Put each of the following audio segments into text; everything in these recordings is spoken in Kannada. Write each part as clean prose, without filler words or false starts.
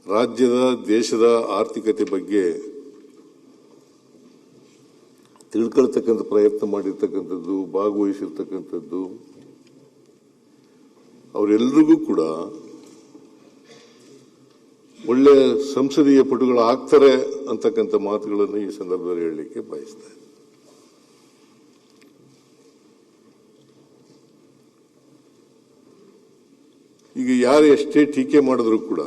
ರಾಜ್ಯದ ದೇಶದ ಆರ್ಥಿಕತೆ ಬಗ್ಗೆ ತಿಳ್ಕೊಳ್ತಕ್ಕಂಥ ಪ್ರಯತ್ನ ಮಾಡಿರ್ತಕ್ಕಂಥದ್ದು, ಭಾಗವಹಿಸಿರ್ತಕ್ಕಂಥದ್ದು, ಅವರೆಲ್ಲರಿಗೂ ಕೂಡ ಒಳ್ಳೆ ಸಂಸದೀಯ ಪಟುಗಳು ಆಗ್ತಾರೆ ಅಂತಕ್ಕಂಥ ಮಾತುಗಳನ್ನು ಈ ಸಂದರ್ಭದಲ್ಲಿ ಹೇಳಲಿಕ್ಕೆ ಬಯಸ್ತಾರೆ. ಈಗ ಯಾರು ಎಷ್ಟೇ ಟೀಕೆ ಮಾಡಿದ್ರು ಕೂಡ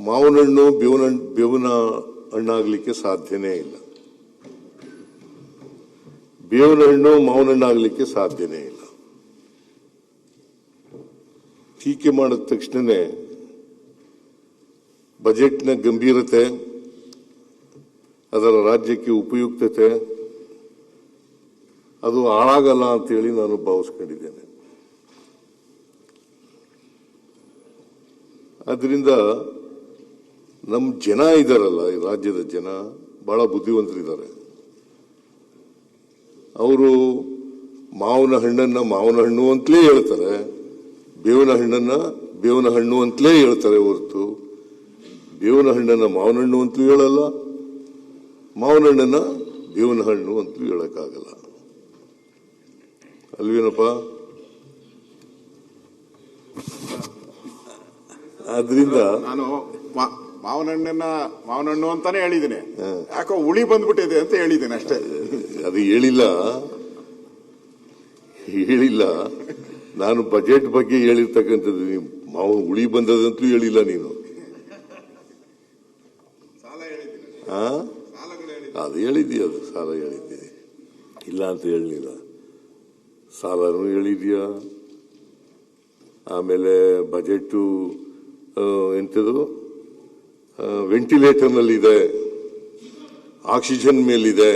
ಮಾವಿನ ಹಣ್ಣು ಬೇವಿನ ಹಣ್ಣಾಗಲಿಕ್ಕೆ ಸಾಧ್ಯನೇ ಇಲ್ಲ. ಬೇವಿನ ಹಣ್ಣು ಮಾವಿನ ಹಣ್ಣಾಗಲಿಕ್ಕೆ ಸಾಧ್ಯನೇ ಇಲ್ಲ. ಟೀಕೆ ಮಾಡಿದ ತಕ್ಷಣನೇ ಬಜೆಟ್ನ ಗಂಭೀರತೆ, ಅದರ ರಾಜ್ಯಕ್ಕೆ ಉಪಯುಕ್ತತೆ ಅದು ಹಾಳಾಗಲ್ಲ ಅಂತೇಳಿ ನಾನು ಭಾವಿಸ್ಕೊಂಡಿದ್ದೇನೆ. ಅದರಿಂದ ನಮ್ಮ ಜನ ಇದ್ದಾರಲ್ಲ, ಈ ರಾಜ್ಯದ ಜನ ಬಹಳ ಬುದ್ಧಿವಂತರಿದ್ದಾರೆ. ಅವರು ಮಾವಿನ ಹಣ್ಣನ್ನ ಮಾವಿನ ಹಣ್ಣು ಅಂತಲೇ ಹೇಳ್ತಾರೆ, ಬೇವಿನ ಹಣ್ಣನ್ನ ಬೇವಿನ ಹಣ್ಣು ಅಂತಲೇ ಹೇಳ್ತಾರೆ ಹೊರತು ಬೇವಿನ ಹಣ್ಣನ್ನ ಮಾವಿನ ಹಣ್ಣು ಅಂತಲೂ ಹೇಳಲ್ಲ, ಮಾವಿನ ಹಣ್ಣನ್ನ ಬೇವಿನ ಹಣ್ಣು ಅಂತಲೂ ಹೇಳಕ್ಕಾಗಲ್ಲ. ಅಲ್ವೇನಪ್ಪ? ಆದ್ರಿಂದ ನಾನು ಮಾವಿನ ಹಣ್ಣು ಅಂತಾನೆ ಹೇಳಿದ್ದೀನಿ, ಯಾಕೋ ಹುಳಿ ಬಂದ್ಬಿಟ್ಟಿದೆ ಅಂತ ಹೇಳಿದ್ದೇನೆ ಅಷ್ಟೇ. ಅದು ಹೇಳಿಲ್ಲ ನಾನು ಬಜೆಟ್ ಬಗ್ಗೆ ಹೇಳಿರ್ತಕ್ಕಂಥದ್ದು. ನೀವು ಮಾವು ಹುಳಿ ಬಂದದಂತೂ ಹೇಳಿಲ್ಲ ನೀನು. ಅದು ಹೇಳಿದ್ದೀಯ, ಅದು ಸಾಲ ಹೇಳಿದ್ದೀನಿ ಇಲ್ಲ ಅಂತ ಹೇಳಲಿಲ್ಲ. ಸಾಲನೂ ಹೇಳಿದ್ಯಾ, ಆಮೇಲೆ ಬಜೆಟ್ ಎಂಥದು ವೆಂಟಿಲೇಟರ್ನಲ್ಲಿದೆ, ಆಕ್ಸಿಜನ್ ಮೇಲಿದೆ,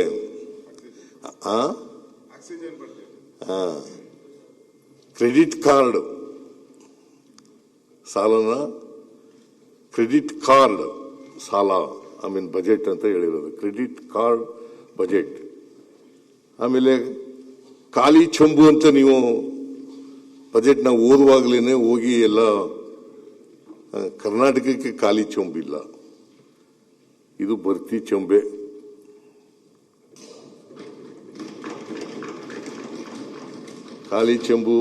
ಕ್ರೆಡಿಟ್ ಕಾರ್ಡ್ ಸಾಲನ ಕ್ರೆಡಿಟ್ ಕಾರ್ಡ್ ಸಾಲ ಬಜೆಟ್ ಅಂತ ಹೇಳಿರೋದು, ಕ್ರೆಡಿಟ್ ಕಾರ್ಡ್ ಬಜೆಟ್. ಆಮೇಲೆ ಖಾಲಿ ಚೊಂಬು ಅಂತ ನೀವು ಬಜೆಟ್ನ ಓದುವಾಗಲೇ ಹೋಗಿ ಎಲ್ಲ ಕರ್ನಾಟಕಕ್ಕೆ ಖಾಲಿ ಚೊಂಬಿಲ್ಲ, ಇದು ಭರ್ತಿ ಚೊಂಬೆ. ಖಾಲಿ ಚೆಂಬು.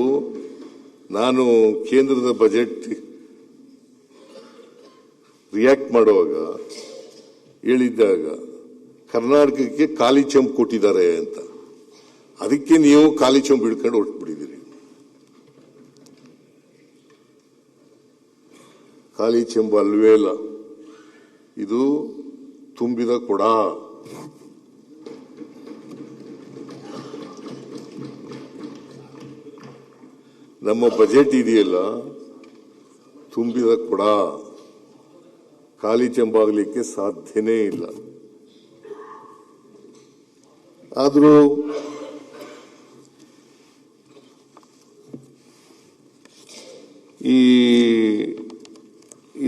ನಾನು ಕೇಂದ್ರದ ಬಜೆಟ್ ರಿಯಾಕ್ಟ್ ಮಾಡುವಾಗ ಹೇಳಿದ್ದಾಗ ಕರ್ನಾಟಕಕ್ಕೆ ಖಾಲಿ ಚೆಂಬು ಕೊಟ್ಟಿದ್ದಾರೆ ಅಂತ, ಅದಕ್ಕೆ ನೀವು ಖಾಲಿ ಚೆಂಬು ಹಿಡ್ಕೊಂಡು ಹೊರಟ್ಬಿಟ್ಟಿದ್ದೀರಿ. ಖಾಲಿ ಚೆಂಬು ಅಲ್ವೇ ಇಲ್ಲ, ಇದು ತುಂಬಿದ ಕೊಡ. ನಮ್ಮ ಬಜೆಟ್ ಇದೆಯಲ್ಲ ತುಂಬಿದ ಕೊಡ, ಖಾಲಿ ಚೆಂಬಾಗಲಿಕ್ಕೆ ಸಾಧ್ಯನೇ ಇಲ್ಲ. ಆದರೂ ಈ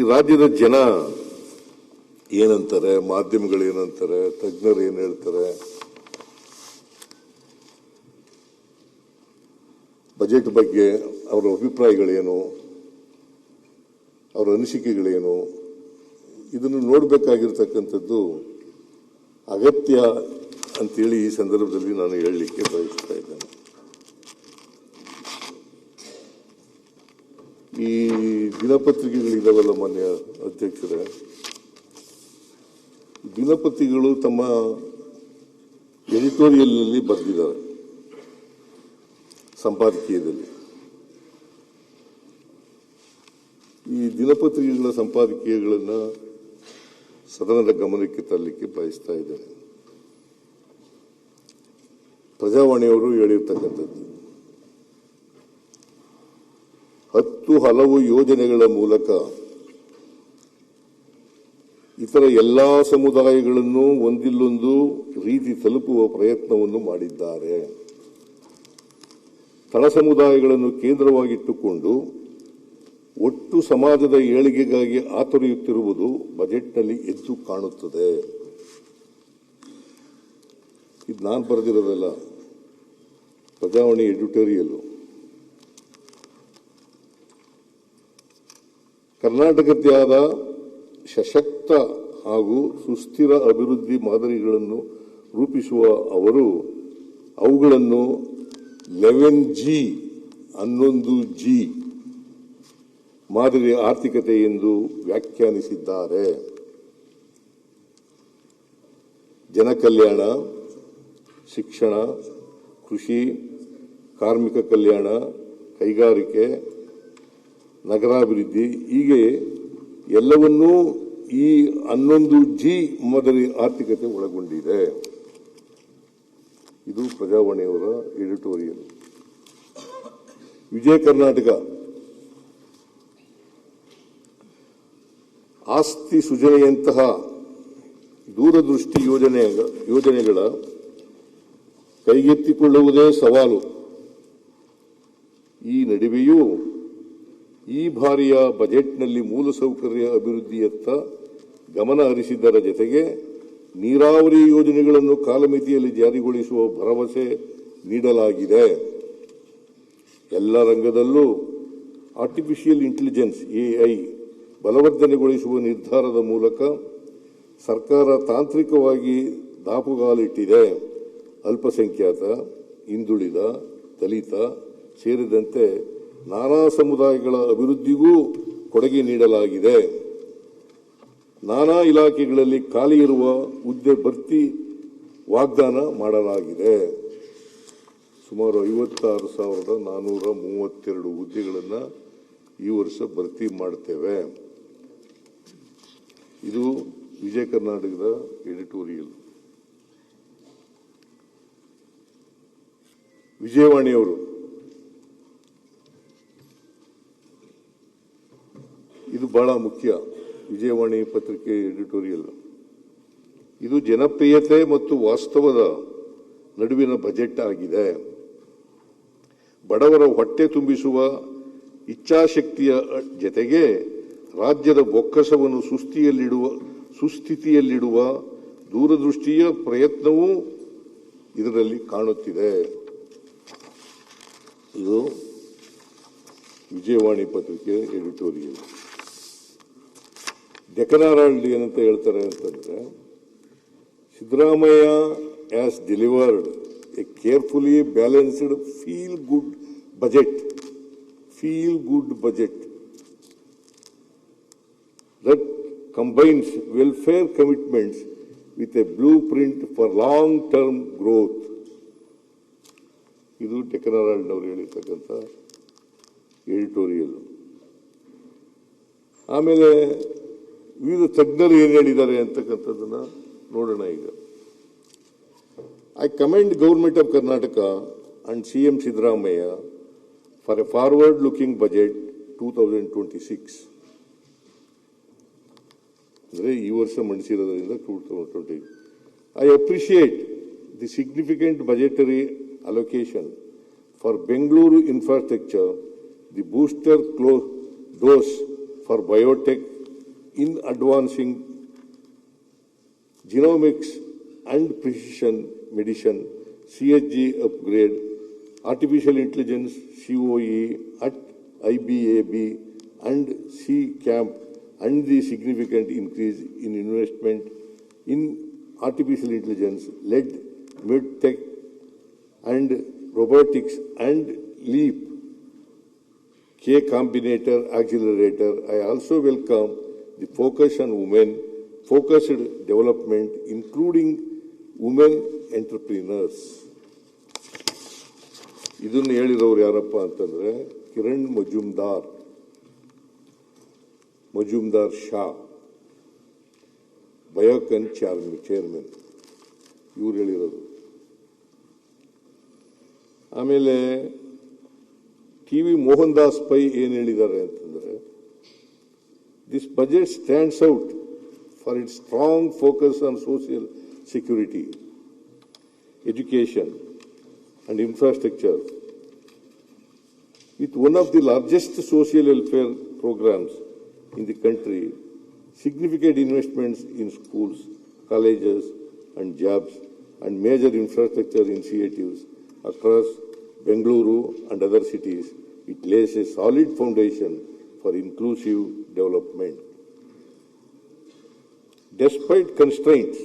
ರಾಜ್ಯದ ಜನ ಏನಂತಾರೆ, ಮಾಧ್ಯಮಗಳು ಏನಂತಾರೆ, ತಜ್ಞರು ಏನ್ ಹೇಳ್ತಾರೆ, ಬಜೆಟ್ ಬಗ್ಗೆ ಅವರ ಅಭಿಪ್ರಾಯಗಳೇನು, ಅವರ ಅನಿಸಿಕೆಗಳೇನು, ಇದನ್ನು ನೋಡಬೇಕಾಗಿರ್ತಕ್ಕಂಥದ್ದು ಅಗತ್ಯ ಅಂತೇಳಿ ಈ ಸಂದರ್ಭದಲ್ಲಿ ನಾನು ಹೇಳಲಿಕ್ಕೆ ಬಯಸ್ತಾ ಇದ್ದೇನೆ. ಈ ದಿನಪತ್ರಿಕೆಗಳಿದಾವಲ್ಲ ಮಾನ್ಯ ಅಧ್ಯಕ್ಷರೇ, ದಿನಪತ್ರಿಕೆಗಳು ತಮ್ಮ ಎಡಿಟೋರಿಯಲ್ನಲ್ಲಿ ಬರೆದಿದ್ದಾರೆ, ಸಂಪಾದಕೀಯದಲ್ಲಿ. ಈ ದಿನಪತ್ರಿಕೆಗಳ ಸಂಪಾದಕೀಯಗಳನ್ನು ಸದನದ ಗಮನಕ್ಕೆ ತರಲಿಕ್ಕೆ ಬಯಸ್ತಾ ಇದ್ದೇನೆ. ಪ್ರಜಾವಾಣಿಯವರು ಹೇಳಿರ್ತಕ್ಕಂಥದ್ದು 10 ಹಲವು ಯೋಜನೆಗಳ ಮೂಲಕ ಇತರ ಎಲ್ಲಾ ಸಮುದಾಯಗಳನ್ನು ಒಂದಿಲ್ಲೊಂದು ರೀತಿ ತಲುಪುವ ಪ್ರಯತ್ನವನ್ನು ಮಾಡಿದ್ದಾರೆ. ತಳ ಸಮುದಾಯಗಳನ್ನು ಕೇಂದ್ರವಾಗಿಟ್ಟುಕೊಂಡು ಒಟ್ಟು ಸಮಾಜದ ಏಳಿಗೆಗಾಗಿ ಆತುರಿಯುತ್ತಿರುವುದು ಬಜೆಟ್ನಲ್ಲಿ ಎದ್ದು ಕಾಣುತ್ತದೆ. ಇದು ನಾನು ಬರೆದಿರೋದಲ್ಲ, ಪ್ರಜಾವಾಣಿ ಎಡಿಟೋರಿಯಲ್. ಕರ್ನಾಟಕದ್ದೇ ಆದ ಸಶಕ್ತ ಹಾಗೂ ಸುಸ್ಥಿರ ಅಭಿವೃದ್ಧಿ ಮಾದರಿಗಳನ್ನು ರೂಪಿಸುವ ಅವರು ಅವುಗಳನ್ನು 11G 11G ಮಾದರಿ ಆರ್ಥಿಕತೆ ಎಂದು ವ್ಯಾಖ್ಯಾನಿಸಿದ್ದಾರೆ. ಜನಕಲ್ಯಾಣ, ಶಿಕ್ಷಣ, ಕೃಷಿ, ಕಾರ್ಮಿಕ ಕಲ್ಯಾಣ, ಕೈಗಾರಿಕೆ, ನಗರಾಭಿವೃದ್ಧಿ ಹೀಗೆ ಎಲ್ಲವನ್ನೂ ಈ 11G ಮಾದರಿ ಆರ್ಥಿಕತೆ ಒಳಗೊಂಡಿದೆ. ಇದು ಪ್ರಜಾವಾಣಿಯವರ ಎಡಿಟೋರಿಯಲ್. ವಿಜಯ ಕರ್ನಾಟಕ ಆಸ್ತಿ ಸುಜನೆಯಂತಹ ದೂರದೃಷ್ಟಿ ಯೋಜನೆಗಳ ಕೈಗೆತ್ತಿಕೊಳ್ಳುವುದೇ ಸವಾಲು. ಈ ನಡುವೆಯೂ ಈ ಬಾರಿಯ ಬಜೆಟ್ನಲ್ಲಿ ಮೂಲಸೌಕರ್ಯ ಅಭಿವೃದ್ಧಿಯತ್ತ ಗಮನ ಹರಿಸಿದ್ದರ ಜತೆಗೆ ನೀರಾವರಿ ಯೋಜನೆಗಳನ್ನು ಕಾಲಮಿತಿಯಲ್ಲಿ ಜಾರಿಗೊಳಿಸುವ ಭರವಸೆ ನೀಡಲಾಗಿದೆ. ಎಲ್ಲ ರಂಗದಲ್ಲೂ ಆರ್ಟಿಫಿಷಿಯಲ್ ಇಂಟೆಲಿಜೆನ್ಸ್ AI ಬಲವರ್ಧನೆಗೊಳಿಸುವ ನಿರ್ಧಾರದ ಮೂಲಕ ಸರ್ಕಾರ ತಾಂತ್ರಿಕವಾಗಿ ದಾಪುಗಾಲಿಟ್ಟಿದೆ. ಅಲ್ಪಸಂಖ್ಯಾತ, ಹಿಂದುಳಿದ, ದಲಿತ ಸೇರಿದಂತೆ ನಾನಾ ಸಮುದಾಯಗಳ ಅಭಿವೃದ್ಧಿಗೂ ಕೊಡುಗೆ ನೀಡಲಾಗಿದೆ. ನಾನಾ ಇಲಾಖೆಗಳಲ್ಲಿ ಖಾಲಿ ಇರುವ ಹುದ್ದೆ ಭರ್ತಿ ವಾಗ್ದಾನ ಮಾಡಲಾಗಿದೆ. ಸುಮಾರು 56,432 ಹುದ್ದೆಗಳನ್ನು ಈ ವರ್ಷ ಭರ್ತಿ ಮಾಡ್ತೇವೆ. ಇದು ವಿಜಯ ಕರ್ನಾಟಕದ ಎಡಿಟೋರಿಯಲ್. ವಿಜಯವಾಣಿಯವರು ಇದು ಬಹಳ ಮುಖ್ಯ. ವಿಜಯವಾಣಿ ಪತ್ರಿಕೆ ಎಡಿಟೋರಿಯಲ್ ಇದು ಜನಪ್ರಿಯತೆ ಮತ್ತು ವಾಸ್ತವದ ನಡುವಿನ ಬಜೆಟ್ ಆಗಿದೆ. ಬಡವರ ಹೊಟ್ಟೆ ತುಂಬಿಸುವ ಇಚ್ಛಾಶಕ್ತಿಯ ಜತೆಗೆ ರಾಜ್ಯದ ಬೊಕ್ಕಸವನ್ನು ಸುಸ್ಥಿತಿಯಲ್ಲಿಡುವ ದೂರದೃಷ್ಟಿಯ ಪ್ರಯತ್ನವೂ ಇದರಲ್ಲಿ ಕಾಣುತ್ತಿದೆ. ಇದು ವಿಜಯವಾಣಿ ಪತ್ರಿಕೆ ಎಡಿಟೋರಿಯಲ್. ಡೆಕ್ಕನ್ ಹೆರಾಲ್ಡ್ ಏನಂತ ಹೇಳ್ತಾರೆ ಅಂತಂದ್ರೆ, Siddaramaiah has delivered A carefully balanced feel good budget that combines welfare commitments with a blueprint for long-term growth. ಇದು ಡೆಕ್ಕನ್ ಹೆರಾಲ್ಡ್ ಅವರು ಹೇಳಿರ್ತಕ್ಕಂಥ ಎಡಿಟೋರಿಯಲ್. ಆಮೇಲೆ ವಿವಿಧ ತಜ್ಞರು ಏನು ಹೇಳಿದ್ದಾರೆ ಅಂತಕ್ಕಂಥದ್ದನ್ನ ನೋಡೋಣ ಈಗ. I commend Government of Karnataka and CM Siddaramaiah for a forward-looking budget 2026. ಅಂದರೆ ಈ ವರ್ಷ ಮಂಡಿಸಿರೋದ್ರಿಂದ 2020. I appreciate the significant budgetary allocation for Bengaluru infrastructure, the booster dose for biotech in advancing genomics and precision medicine, CHG upgrade, artificial intelligence, COE at IBAB and CCAMP, and the significant increase in investment in artificial intelligence led medtech and robotics and LEAP K Combinator Accelerator. I also welcome the focus on women-focused development, including women entrepreneurs. ಇದನ್ನು ಹೇಳಿದವರು ಯಾರಪ್ಪ ಅಂತಂದ್ರೆ ಕಿರಣ್ ಮಜುಮ್ದಾರ್ ಶಾ, ಬಯೋಕನ್ ಚೇರ್ಮನ್, ಇವ್ರು ಹೇಳಿರೋದು. ಆಮೇಲೆ TV ಮೋಹನ್ ದಾಸ್ ಪೈ ಏನು ಹೇಳಿದ್ದಾರೆ ಅಂತಂದ್ರೆ, this budget stands out for it's strong focus on social security, education and infrastructure, with one of the largest social welfare programs in the country, significant investments in schools, colleges and jobs, and major infrastructure initiatives across Bengaluru and other cities. It lays a solid foundation for inclusive development. Despite constraints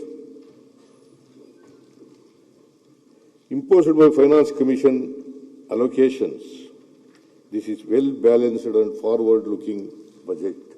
imposed by Finance Commission allocations, this is well balanced and forward-looking budget.